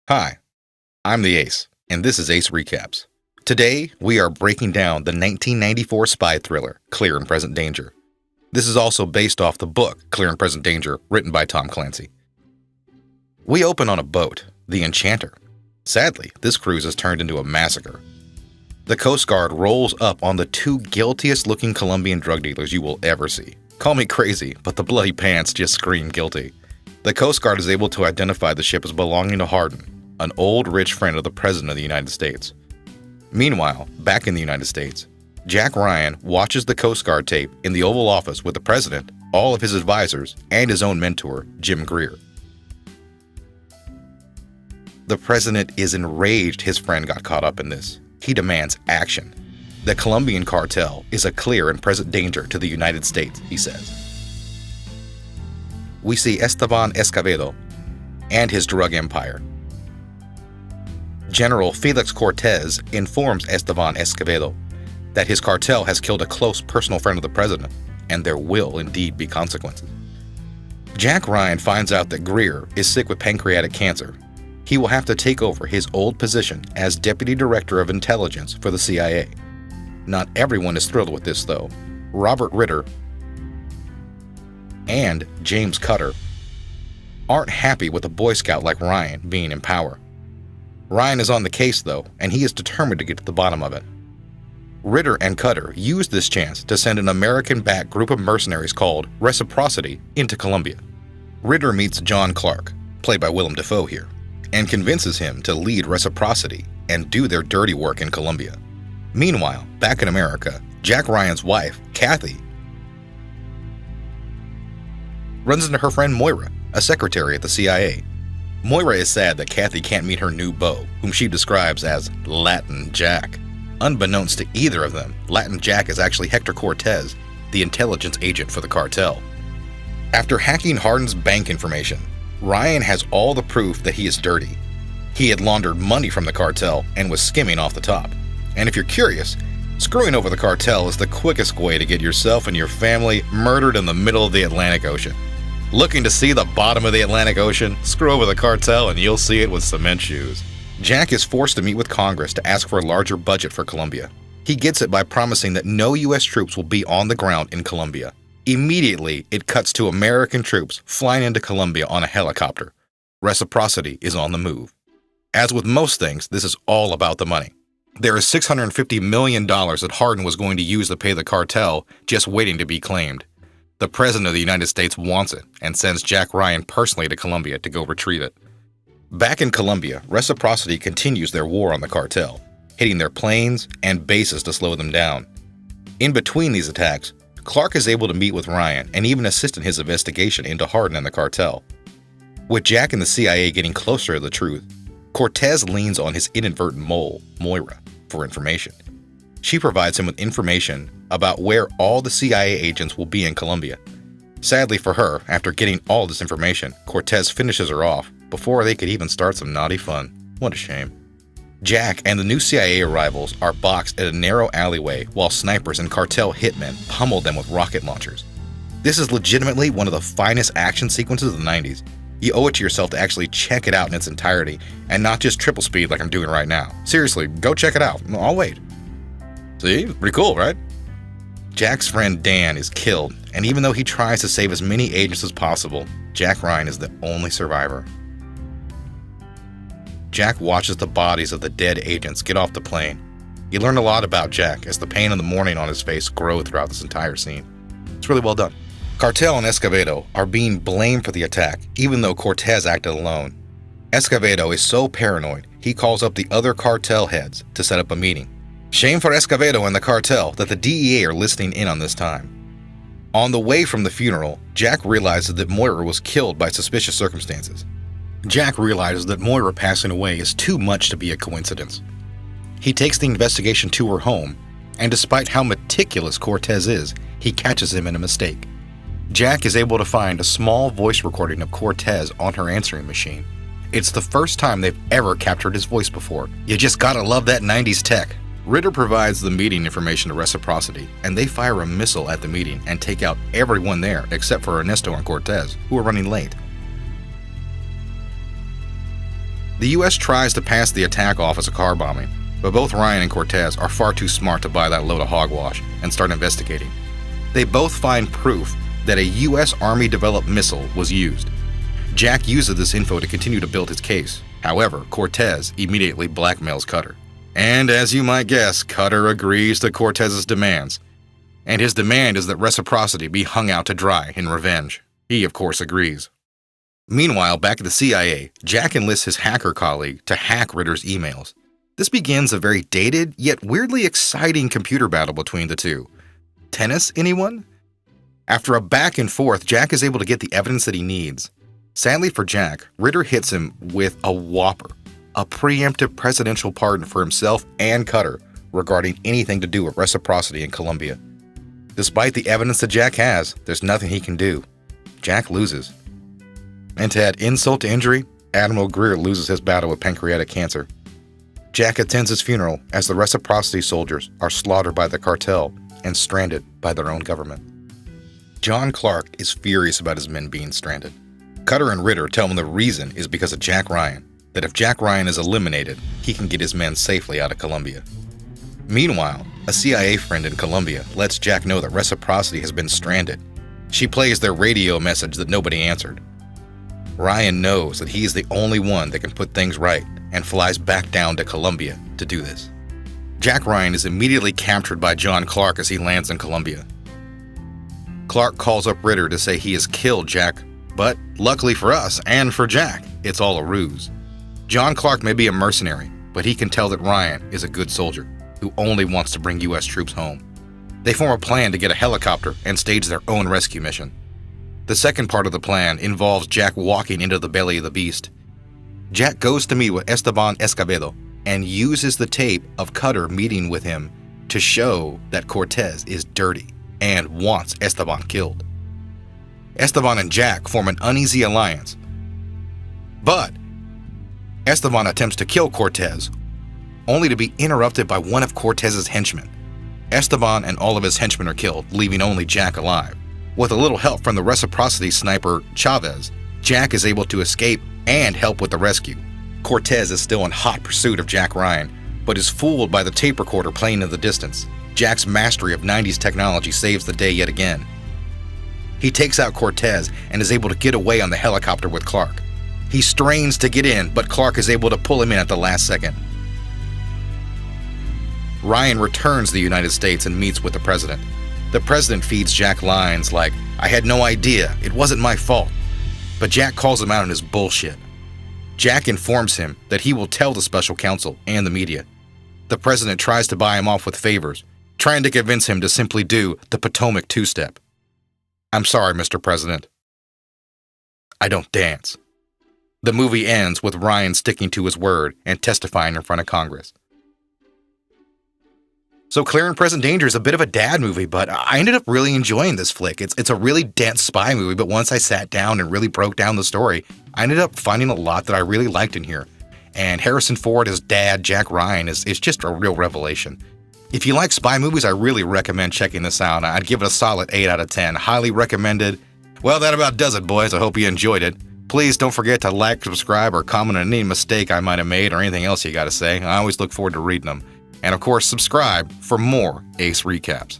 Hi, I'm the Ace, and this is Ace Recaps. Today, we are breaking down the 1994 spy thriller, Clear and Present Danger. This is also based off the book, Clear and Present Danger, written by Tom Clancy. We open on a boat, the Enchanter. Sadly, this cruise has turned into a massacre. The Coast Guard rolls up on the two guiltiest-looking Colombian drug dealers you will ever see. Call me crazy, but the bloody pants just scream guilty. The Coast Guard is able to identify the ship as belonging to Hardin, an old rich friend of the President of the United States. Meanwhile, back in the United States, Jack Ryan watches the Coast Guard tape in the Oval Office with the President, all of his advisors, and his own mentor, Jim Greer. The President is enraged his friend got caught up in this. He demands action. The Colombian cartel is a clear and present danger to the United States, he says. We see Esteban Escobedo and his drug empire. General Felix Cortez informs Esteban Escobedo that his cartel has killed a close personal friend of the president, and there will indeed be consequences. Jack Ryan finds out that Greer is sick with pancreatic cancer. He will have to take over his old position as Deputy Director of Intelligence for the CIA. Not everyone is thrilled with this, though. Robert Ritter and James Cutter aren't happy with a Boy Scout like Ryan being in power. Ryan is on the case, though, and he is determined to get to the bottom of it. Ritter and Cutter use this chance to send an American-backed group of mercenaries called Reciprocity into Colombia. Ritter meets John Clark, played by Willem Dafoe here, and convinces him to lead Reciprocity and do their dirty work in Colombia. Meanwhile, back in America, Jack Ryan's wife, Kathy, runs into her friend Moira, a secretary at the CIA. Moira is sad that Kathy can't meet her new beau, whom she describes as Latin Jack. Unbeknownst to either of them, Latin Jack is actually Hector Cortez, the intelligence agent for the cartel. After hacking Hardin's bank information, Ryan has all the proof that he is dirty. He had laundered money from the cartel and was skimming off the top. And if you're curious, screwing over the cartel is the quickest way to get yourself and your family murdered in the middle of the Atlantic Ocean. Looking to see the bottom of the Atlantic Ocean? Screw over the cartel and you'll see it with cement shoes. Jack is forced to meet with Congress to ask for a larger budget for Colombia. He gets it by promising that no U.S. troops will be on the ground in Colombia. Immediately, it cuts to American troops flying into Colombia on a helicopter. Reciprocity is on the move. As with most things, this is all about the money. There is $650 million that Hardin was going to use to pay the cartel, just waiting to be claimed. The President of the United States wants it and sends Jack Ryan personally to Colombia to go retrieve it. Back in Colombia, Reciprocity continues their war on the cartel, hitting their planes and bases to slow them down. In between these attacks, Clark is able to meet with Ryan and even assist in his investigation into Hardin and the cartel. With Jack and the CIA getting closer to the truth, Cortez leans on his inadvertent mole, Moira, for information. She provides him with information about where all the CIA agents will be in Colombia. Sadly for her, after getting all this information, Cortez finishes her off before they could even start some naughty fun. What a shame. Jack and the new CIA arrivals are boxed at a narrow alleyway while snipers and cartel hitmen pummel them with rocket launchers. This is legitimately one of the finest action sequences of the 90s. You owe it to yourself to actually check it out in its entirety and not just triple speed like I'm doing right now. Seriously, go check it out. I'll wait. See? Pretty cool, right? Jack's friend Dan is killed, and even though he tries to save as many agents as possible, Jack Ryan is the only survivor. Jack watches the bodies of the dead agents get off the plane. You learn a lot about Jack as the pain and the mourning on his face grow throughout this entire scene. It's really well done. Cartel and Escobedo are being blamed for the attack, even though Cortez acted alone. Escobedo is so paranoid, he calls up the other cartel heads to set up a meeting. Shame for Escobedo and the cartel that the DEA are listening in on this time. On the way from the funeral, Jack realizes that Moira was killed by suspicious circumstances. Jack realizes that Moira passing away is too much to be a coincidence. He takes the investigation to her home, and despite how meticulous Cortez is, he catches him in a mistake. Jack is able to find a small voice recording of Cortez on her answering machine. It's the first time they've ever captured his voice before. You just gotta love that 90s tech. Ritter provides the meeting information to Reciprocity, and they fire a missile at the meeting and take out everyone there except for Ernesto and Cortez, who are running late. The U.S. tries to pass the attack off as a car bombing, but both Ryan and Cortez are far too smart to buy that load of hogwash and start investigating. They both find proof that a U.S. Army-developed missile was used. Jack uses this info to continue to build his case. However, Cortez immediately blackmails Cutter. And as you might guess, Cutter agrees to Cortez's demands. And his demand is that reciprocity be hung out to dry in revenge. He, of course, agrees. Meanwhile, back at the CIA, Jack enlists his hacker colleague to hack Ritter's emails. This begins a very dated, yet weirdly exciting computer battle between the two. Tennis, anyone? After a back and forth, Jack is able to get the evidence that he needs. Sadly for Jack, Ritter hits him with a whopper, a preemptive presidential pardon for himself and Cutter regarding anything to do with reciprocity in Colombia. Despite the evidence that Jack has, there's nothing he can do. Jack loses. And to add insult to injury, Admiral Greer loses his battle with pancreatic cancer. Jack attends his funeral as the reciprocity soldiers are slaughtered by the cartel and stranded by their own government. John Clark is furious about his men being stranded. Cutter and Ritter tell him the reason is because of Jack Ryan, that if Jack Ryan is eliminated, he can get his men safely out of Colombia. Meanwhile, a CIA friend in Colombia lets Jack know that reciprocity has been stranded. She plays their radio message that nobody answered. Ryan knows that he is the only one that can put things right and flies back down to Colombia to do this. Jack Ryan is immediately captured by John Clark as he lands in Colombia. Clark calls up Ritter to say he has killed Jack, but luckily for us and for Jack, it's all a ruse. John Clark may be a mercenary, but he can tell that Ryan is a good soldier who only wants to bring U.S. troops home. They form a plan to get a helicopter and stage their own rescue mission. The second part of the plan involves Jack walking into the belly of the beast. Jack goes to meet with Esteban Escobedo and uses the tape of Cutter meeting with him to show that Cortez is dirty and wants Esteban killed. Esteban and Jack form an uneasy alliance, but Esteban attempts to kill Cortez, only to be interrupted by one of Cortez's henchmen. Esteban and all of his henchmen are killed, leaving only Jack alive. With a little help from the reciprocity sniper Chavez, Jack is able to escape and help with the rescue. Cortez is still in hot pursuit of Jack Ryan, but is fooled by the tape recorder playing in the distance. Jack's mastery of 90s technology saves the day yet again. He takes out Cortez and is able to get away on the helicopter with Clark. He strains to get in, but Clark is able to pull him in at the last second. Ryan returns to the United States and meets with the president. The president feeds Jack lines like, "I had no idea, it wasn't my fault." But Jack calls him out on his bullshit. Jack informs him that he will tell the special counsel and the media. The president tries to buy him off with favors, trying to convince him to simply do the Potomac two-step. "I'm sorry, Mr. President. I don't dance." The movie ends with Ryan sticking to his word and testifying in front of Congress. So Clear and Present Danger is a bit of a dad movie, but I ended up really enjoying this flick. It's a really dense spy movie, but once I sat down and really broke down the story, I ended up finding a lot that I really liked in here. And Harrison Ford as Dad, Jack Ryan, is just a real revelation. If you like spy movies, I really recommend checking this out. I'd give it a solid 8 out of 10. Highly recommended. Well, that about does it, boys. I hope you enjoyed it. Please don't forget to like, subscribe, or comment on any mistake I might have made or anything else you got to say. I always look forward to reading them. And of course, subscribe for more Ace Recaps.